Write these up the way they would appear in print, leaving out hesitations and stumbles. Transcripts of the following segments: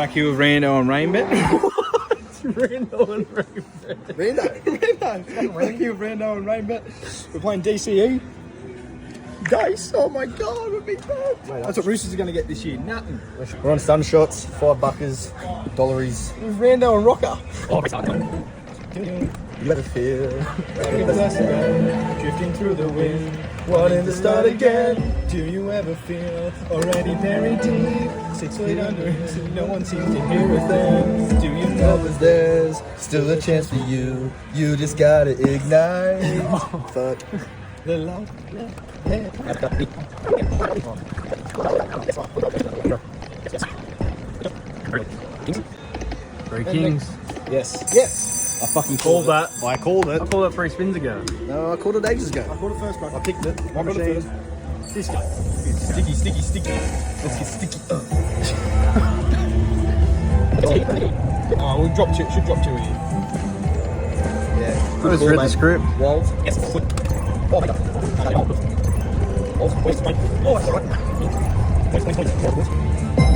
Back here with Rando and Rainbet. Rando and Rainbet. Rando. Back here with Rando and Rainbet. We're playing DCE. Dice. Oh my god, we're big bad. That's what Roosters are going to get this year. Nothing. We're on Sun Shots, $5, dollaries. With Rando and Rocker. You better feel. Drifting through the wind, wanting to start again. Do you ever feel already buried deep? 6 feet under, so no one seems to hear a thing. Do you know Cause there's still a chance for you. You just gotta ignite. Fuck. the love? Three Kings. Yes. Yes. I fucking Called that. I called it. I called that 3 spins ago. No, I called it ages ago. I called it first, bro. I picked it. I called it Machine. first. This guy. Sticky, sticky, sticky. Let's get sticky. Oh, we'll drop two. Should drop two here. Yeah. I just read the script. Walt. Yes. Oh my god.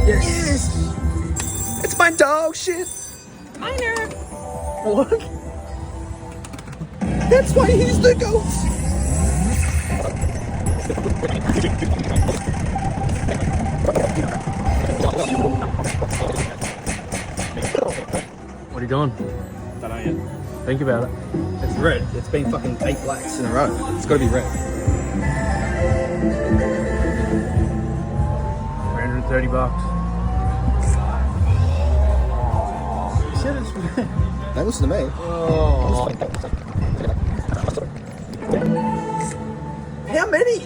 Yes. It's my dog shit. Minor. What? That's why he's the goat. What are you doing? Don't know yet. Think about it. It's red. It's been fucking 8 blacks in a row. It's got to be red. 330 bucks. You said it's red. Don't listen to me. Oh. How many?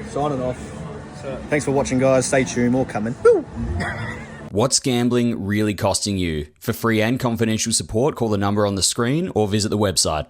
Signing off. Thanks for watching, guys. Stay tuned. More coming. What's gambling really costing you? For free and confidential support, call the number on the screen or visit the website.